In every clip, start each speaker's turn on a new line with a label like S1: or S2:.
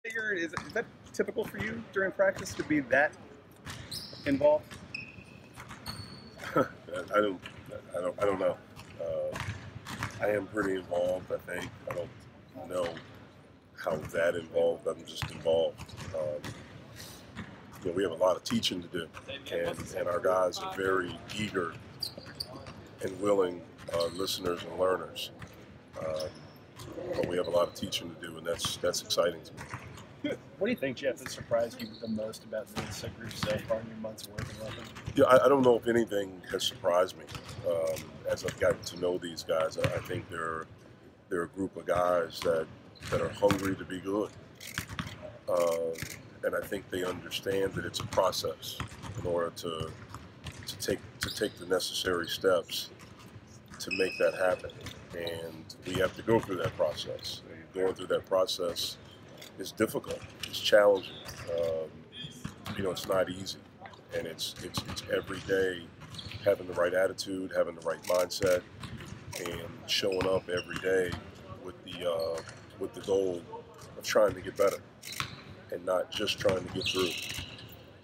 S1: Is that typical for you during practice to be that involved?
S2: I don't, I don't know. Uh, I am pretty involved. I think I don't know how that involved. I'm just involved. We have a lot of teaching to do, and our guys are very eager and willing listeners and learners. Um, but we have a lot of teaching to do, and that's exciting to me.
S3: What do you think, Jeff, has surprised you the most about this group so far in your months working with them?
S2: Yeah, I don't know if anything has surprised me as I've gotten to know these guys. I think they're a group of guys that are hungry to be good, um, and I think they understand that it's a process in order to take the necessary steps to make that happen. And we have to go through that process. And going through that process is difficult. It's challenging. It's not easy, and it's every day having the right attitude, having the right mindset, and showing up every day with the goal of trying to get better and not just trying to get through.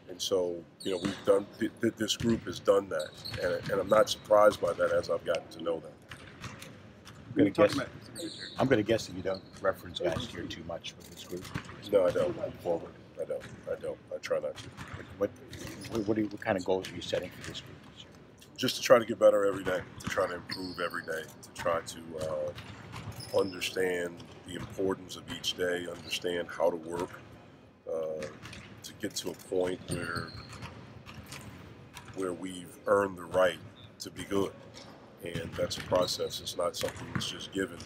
S2: And so, we've done. This group has done that, and I'm not surprised by that as I've gotten to know them.
S4: I'm going to guess that you don't reference last year too much with this group.
S2: No, I don't. Forward, I don't. I try not to.
S4: What kind of goals are you setting for this group this year?
S2: Just to try to get better every day, to try to improve every day, to try to understand the importance of each day, understand how to work, to get to a point where we've earned the right to be good. And that's a process. It's not something that's just given.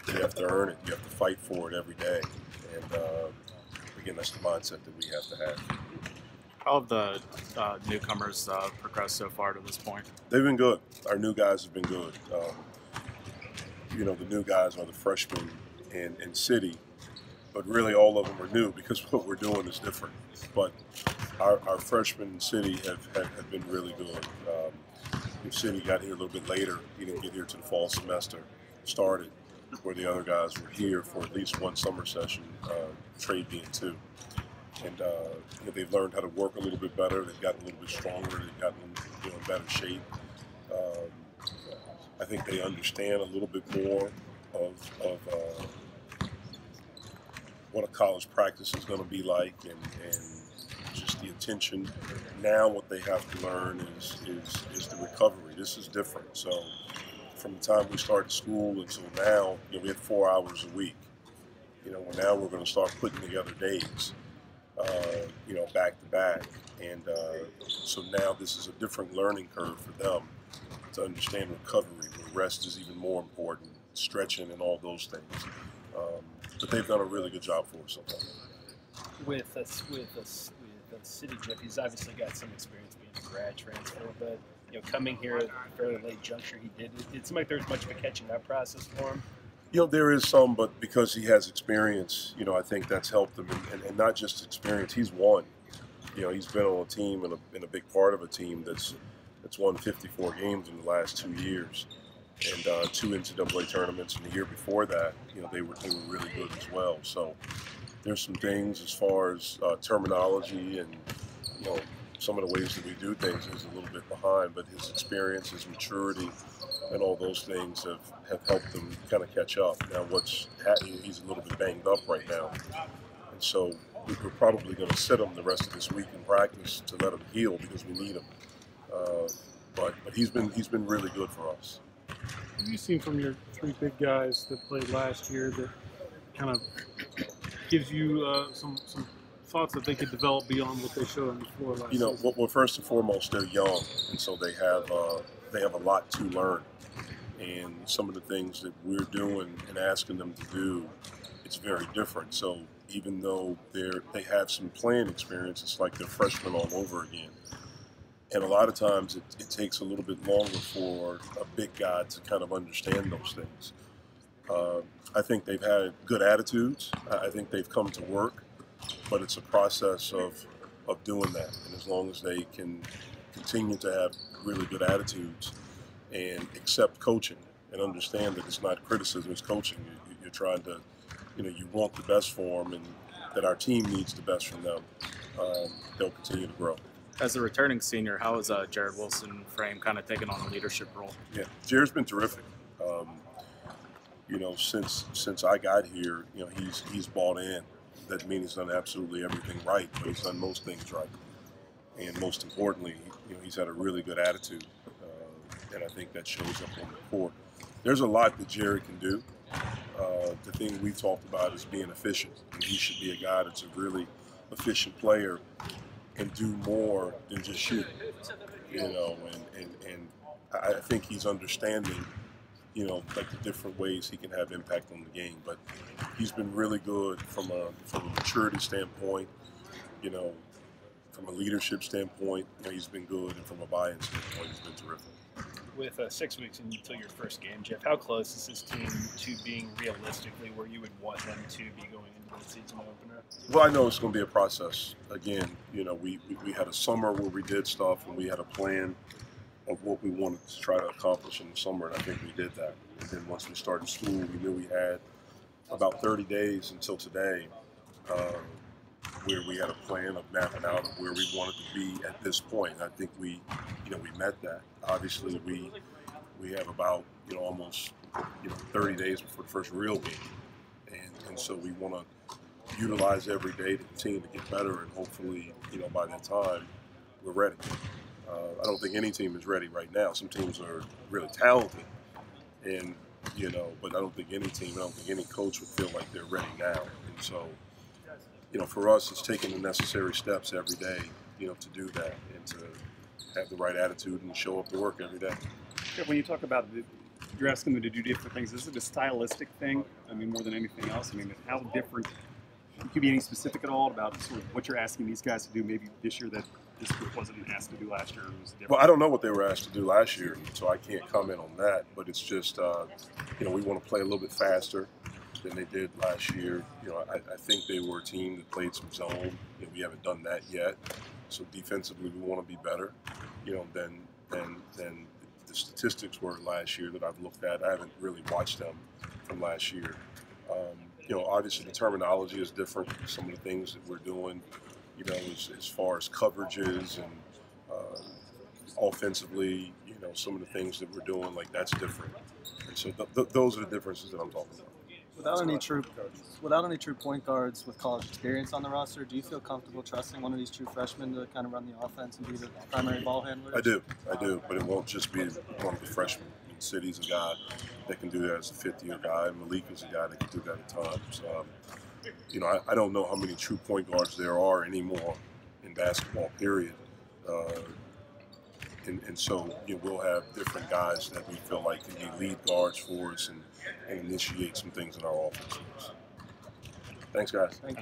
S2: You have to earn it. You have to fight for it every day. And again, that's the mindset that we have to have.
S5: How have the newcomers progressed so far to this point?
S2: They've been good. Our new guys have been good. The new guys are the freshmen in City, but really all of them are new because what we're doing is different. But our freshmen in City have been really good. City got here a little bit later. He didn't get here to the fall semester started, where the other guys were here for at least one summer session, trade being two. And they've learned how to work a little bit better. They've gotten a little bit stronger. They've gotten in better shape. I think they understand a little bit more of what a college practice is going to be like, and just the attention. Now what they have to learn is the recovery. This is different. So from the time we started school until now, we had 4 hours a week. Now we're going to start putting together days, back to back. And so now this is a different learning curve for them to understand recovery, where rest is even more important, stretching and all those things. But they've done a really good job for us so far.
S3: With City, Jeff, he's obviously got some experience being a grad transfer, but coming here at a fairly late juncture, it seemed like there was much of a catching up process for him.
S2: There is some, but because he has experience, I think that's helped him, and not just experience. He's won. He's been on a team and a big part of a team that's won 54 games in the last 2 years, and 2 NCAA tournaments. And the year before that, they were really good as well. So there's some things as far as terminology and some of the ways that we do things is a little bit behind, but his experience, his maturity, and all those things have helped him kind of catch up. Now he's a little bit banged up right now, and so we're probably going to sit him the rest of this week in practice to let him heal because we need him. But he's been really good for us.
S6: What have you seen from your 3 big guys that played last year that kind of gives you some thoughts that they could develop beyond what they showed on the floor last season?
S2: Well, first and foremost, they're young, and so they have a lot to learn. And some of the things that we're doing and asking them to do, it's very different. So even though they have some playing experience, it's like they're freshmen all over again. And a lot of times it takes a little bit longer for a big guy to kind of understand those things. I think they've had good attitudes. I think they've come to work, but it's a process of doing that. And as long as they can continue to have really good attitudes and accept coaching and understand that it's not criticism, it's coaching. You're trying to, you want the best for them, and that our team needs the best from them, they'll continue to grow.
S5: As a returning senior, how is Jared Wilson Frame kind of taking on a leadership role?
S2: Yeah, Jared's been terrific. You know, since I got here, you know, he's bought in. That means he's done absolutely everything right, but he's done most things right. And most importantly, you know, he's had a really good attitude, and I think that shows up on the court. There's a lot that Jared can do. The thing we talked about is being efficient, and he should be a guy that's a really efficient player and do more than just shoot. You know, and I think he's understanding, you know, like the different ways he can have impact on the game. But he's been really good from a maturity standpoint, you know, from a leadership standpoint, you know, he's been good, and from a buy-in standpoint, he's been terrific.
S3: With 6 weeks until your first game, Jeff, how close is this team to being realistically where you would want them to be going into the season opener?
S2: Well, I know it's going to be a process. Again, you know, we had a summer where we did stuff, and we had a plan of what we wanted to try to accomplish in the summer, and I think we did that. And then once we started school, we knew we had about 30 days until today, where we had a plan of mapping out where we wanted to be at this point. And I think we met that. Obviously, we have about, you know, almost, you know, 30 days before the first real game, and so we want to utilize every day to continue to get better, and hopefully, you know, by that time, we're ready. I don't think any team is ready right now. Some teams are really talented, and you know, but I don't think any coach would feel like they're ready now. And so, you know, for us, it's taking the necessary steps every day, you know, to do that and to have the right attitude and show up to work every day.
S1: When you talk about you're asking them to do different things, is it a stylistic thing? I mean, more than anything else. I mean, how different? Could you be any specific at all about sort of what you're asking these guys to do maybe this year that this group wasn't asked to do last year? It was different?
S2: Well, I don't know what they were asked to do last year, so I can't comment on that. But it's just, you know, we want to play a little bit faster than they did last year. You know, I think they were a team that played some zone, and we haven't done that yet. So defensively, we want to be better, you know, than the statistics were last year that I've looked at. I haven't really watched them from last year. You know, obviously the terminology is different. Some of the things that we're doing, you know, as far as coverages and offensively, you know, some of the things that we're doing, like that's different. And so those are the differences that I'm talking about.
S7: Without any true point guards with college experience on the roster, do you feel comfortable trusting one of these true freshmen to kind of run the offense and be the primary ball handler? I do,
S2: but it won't just be one of the freshmen. I mean, City's a guy that can do that as a fifth-year guy. Malik is a guy that can do that at times. You know, I don't know how many true point guards there are anymore in basketball, period. And so, you know, we'll have different guys that we feel like can be lead guards for us and initiate some things in our offense. Thanks, guys.
S7: Thank you.